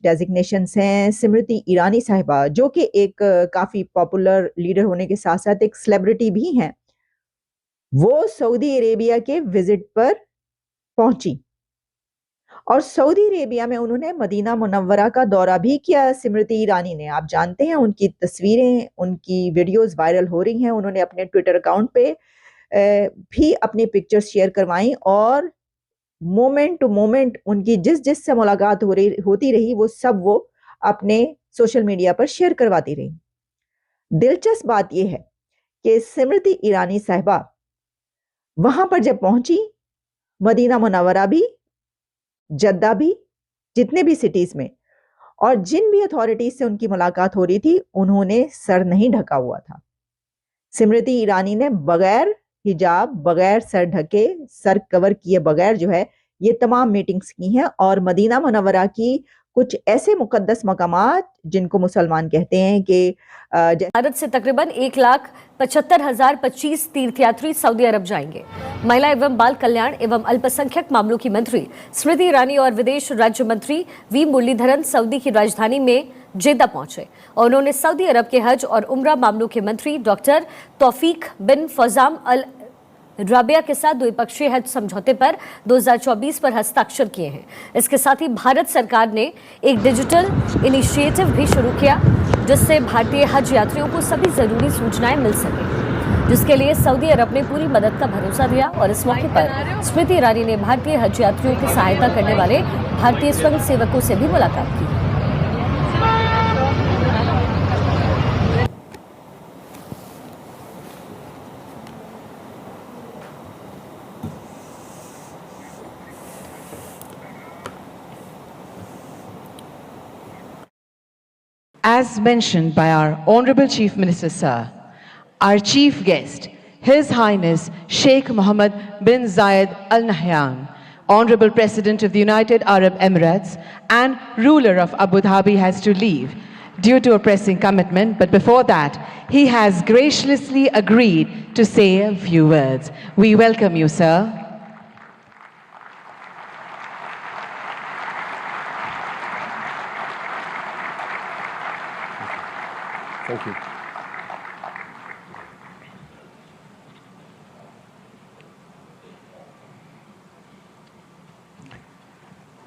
Designations हैं। स्मृति ईरानी साहिबा, जो कि एक काफी पॉपुलर लीडर होने के साथ साथ एक सेलिब्रिटी भी हैं, वो सऊदी अरेबिया के विजिट पर पहुंची और सऊदी अरेबिया में उन्होंने मदीना मुनव्वरा का दौरा भी किया। स्मृति ईरानी ने, आप जानते हैं, उनकी तस्वीरें, उनकी वीडियोस वायरल हो रही हैं। उन्होंने अपने ट्विटर अकाउंट पे भी अपनी पिक्चर्स शेयर करवाई और मोमेंट टू मोमेंट उनकी जिस जिस से मुलाकात होती रही वो अपने सोशल मीडिया पर शेयर करवाती रही। दिलचस्प बात यह है कि स्मृति ईरानी साहिबा वहां पर जब पहुंची, मदीना मुनव्वरा भी, जद्दा भी, जितने भी सिटीज में, और जिन भी अथॉरिटीज से उनकी मुलाकात हो रही थी, उन्होंने सर नहीं ढका हुआ था। स्मृति ईरानी ने बगैर हिजाब, बगैर सर ढके, सर कवर किए बगैर जो है ये तमाम मीटिंग्स की हैं। और मदीना मुनव्वरा की कुछ ऐसे मुकद्दस मकामात जिनको मुसलमान कहते हैं कि भारत से तकरीबन 1,75,025 तीर्थयात्री सऊदी अरब जाएंगे। महिला एवं बाल कल्याण एवं अल्पसंख्यक मामलों की मंत्री स्मृति ईरानी और विदेश राज्य मंत्री वी मुरलीधरन सऊदी की राजधानी में जेद्दा पहुंचे और उन्होंने सऊदी अरब के हज और उम्रा मामलों के मंत्री डॉक्टर तौफीक बिन फजाम अल राबिया के साथ द्विपक्षीय हज समझौते पर 2024 पर हस्ताक्षर किए हैं। इसके साथ ही भारत सरकार ने एक डिजिटल इनिशिएटिव भी शुरू किया जिससे भारतीय हज यात्रियों को सभी जरूरी सूचनाएं मिल सके, जिसके लिए सऊदी अरब ने पूरी मदद का भरोसा दिया। और इस मौके पर स्मृति ईरानी ने भारतीय हज यात्रियों की सहायता करने वाले भारतीय स्वयंसेवकों से भी मुलाकात की। As mentioned by our Honorable Chief Minister, Sir, our chief guest, His Highness Sheikh Mohammed bin Zayed Al Nahyan, Honorable President of the United Arab Emirates and ruler of Abu Dhabi, has to leave due to a pressing commitment. But before that, he has graciously agreed to say a few words. We welcome you, sir. Thank you.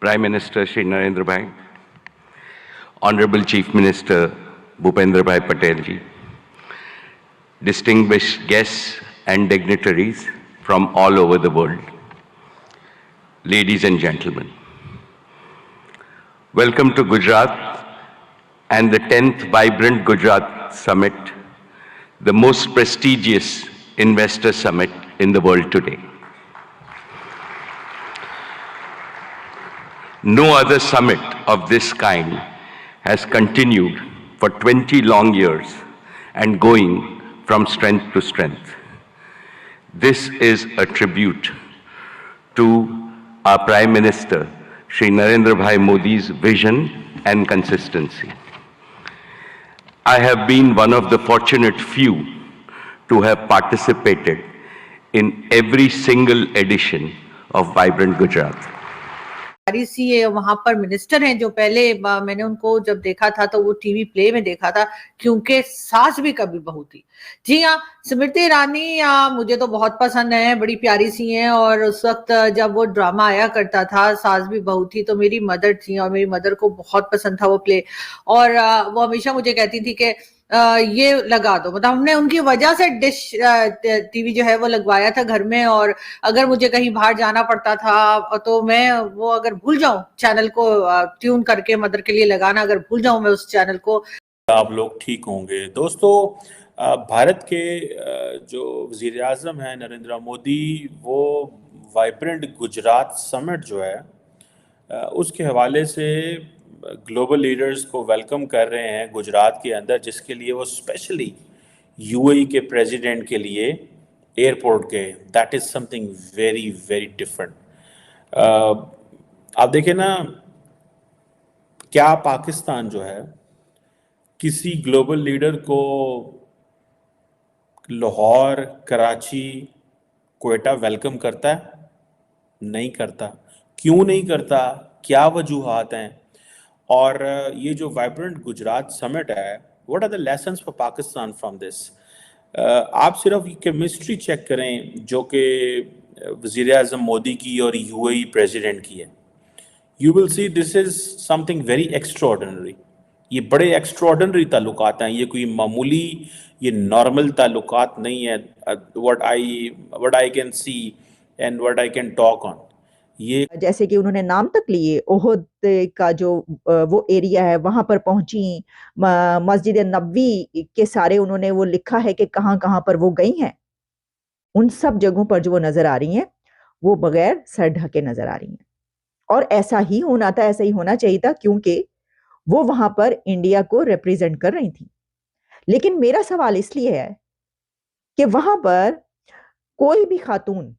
Prime Minister Shri Narendra Bhai, Honorable Chief Minister Bhupendra Bhai Patel ji, distinguished guests and dignitaries from all over the world, ladies and gentlemen. Welcome to Gujarat and the 10th Vibrant Gujarat Summit, the most prestigious investor summit in the world today. No other summit of this kind has continued for 20 long years and going from strength to strength. This is a tribute to our Prime Minister, Shri Narendra Bhai Modi's vision and consistency. I have been one of the fortunate few to have participated in every single edition of Vibrant Gujarat. सी वहां पर minister हैं जो पहले मैंने उनको जब देखा था तो वो टीवी प्ले में देखा था, क्योंकि सास भी कभी बहू थी। जी हाँ, स्मृति ईरानी मुझे तो बहुत पसंद है, बड़ी प्यारी सी हैं। और उस वक्त जब वो ड्रामा आया करता था सास भी बहू थी, तो मेरी मदर थी और मेरी मदर को बहुत पसंद था वो प्ले। और वो हमेशा मुझे कहती थी कि ये लगा दो, मतलब हमने उनकी वजह से डिश टीवी जो है वो लगवाया था घर में। और अगर मुझे कहीं बाहर जाना पड़ता था तो मैं वो अगर भूल जाऊं चैनल को ट्यून करके मदर के लिए लगाना, अगर भूल जाऊं मैं उस चैनल को। आप लोग ठीक होंगे। दोस्तों, भारत के जो वज़ीर आज़म हैं नरेंद्र मोदी, वो वाइब्रेंट गुजरात समिट जो है उसके हवाले से ग्लोबल लीडर्स को वेलकम कर रहे हैं गुजरात के अंदर, जिसके लिए वो स्पेशली यूएई के प्रेसिडेंट के लिए एयरपोर्ट गए। That is something very very different. आप देखें ना, क्या पाकिस्तान जो है किसी ग्लोबल लीडर को लाहौर, कराची, क्वेटा वेलकम करता है? नहीं करता। क्यों नहीं करता? क्या वजूहात हैं? और ये जो वाइब्रेंट गुजरात समिट है, what are the lessons for Pakistan from this? आप सिर्फ केमिस्ट्री चेक करें जो कि वज़ीर आज़म मोदी की और यूएई प्रेसिडेंट की है। You will see this is something very extraordinary. ये बड़े एक्स्ट्रॉर्डनरी ताल्लुकात हैं, ये कोई मामूली, ये नॉर्मल ताल्लुकात नहीं है। What I can see and what I can talk on, ये जैसे कि उन्होंने नाम तक लिए, ओहद का जो वो एरिया है वहां पर पहुंची, मस्जिद नबवी के सारे उन्होंने वो लिखा है कि कहाँ कहाँ पर वो गई हैं। उन सब जगहों पर जो वो नजर आ रही हैं वो बगैर सर ढके नजर आ रही हैं, और ऐसा ही होना था, ऐसा ही होना चाहिए था, क्योंकि वो वहां पर इंडिया को रिप्रेजेंट कर रही थी। लेकिन मेरा सवाल इसलिए है कि वहां पर कोई भी खातून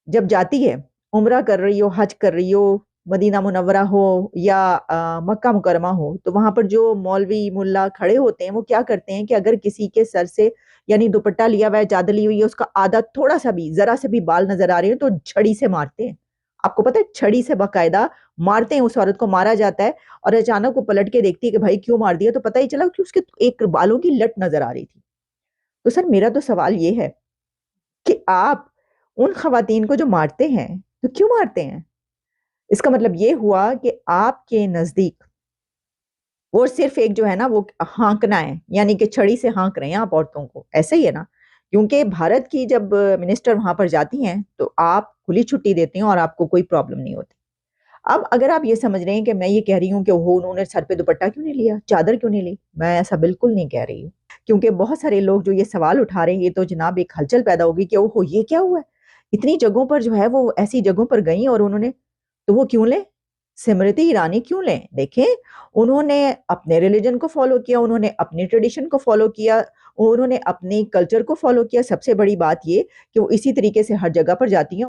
जब जाती है, उम्रा कर रही हो, हज कर रही हो, मदीना मुनव्वरा हो या मक्का मुकरमा हो, तो वहां पर जो मौलवी मुल्ला खड़े होते हैं वो क्या करते हैं कि अगर किसी के सर से, यानी दुपट्टा लिया हुआ है, चादर ली हुई है, उसका आधा थोड़ा सा भी, जरा से भी बाल नजर आ रहे हैं तो छड़ी से मारते हैं। आपको पता है, छड़ी से बाकायदा मारते हैं, उस औरत को मारा जाता है। और अचानक वो पलट के देखती है कि भाई क्यों मार दिया, तो पता ही चला कि उसके एक बालों की लट नजर आ रही थी। तो सर मेरा तो सवाल ये है कि आप उन खवातीन को जो मारते हैं तो क्यों मारते हैं? इसका मतलब ये हुआ कि आपके नजदीक वो सिर्फ एक जो है ना वो हाँकना है, यानी कि छड़ी से हाँक रहे हैं आप औरतों को, ऐसे ही है ना? क्योंकि भारत की जब मिनिस्टर वहां पर जाती हैं तो आप खुली छुट्टी देते हैं और आपको कोई प्रॉब्लम नहीं होती। अब अगर आप ये समझ रहे हैं कि मैं ये कह रही हूँ कि वो उन्होंने सर पे दुपट्टा क्यों नहीं लिया, चादर क्यों नहीं ली, मैं ऐसा बिल्कुल नहीं कह रही हूँ। क्योंकि बहुत सारे लोग जो ये सवाल उठा रहे हैं, ये तो जनाब एक हलचल पैदा होगी कि ओहो ये क्या हुआ है, इतनी जगहों पर जो है वो ऐसी जगहों पर गई और उन्होंने, तो वो क्यों ले, स्मृति ईरानी क्यों लें? देखें, उन्होंने अपने रिलीजन को फॉलो किया, उन्होंने अपनी ट्रेडिशन को फॉलो किया, उन्होंने अपनी कल्चर को फॉलो किया। सबसे बड़ी बात ये कि वो इसी तरीके से हर जगह पर जाती हैं।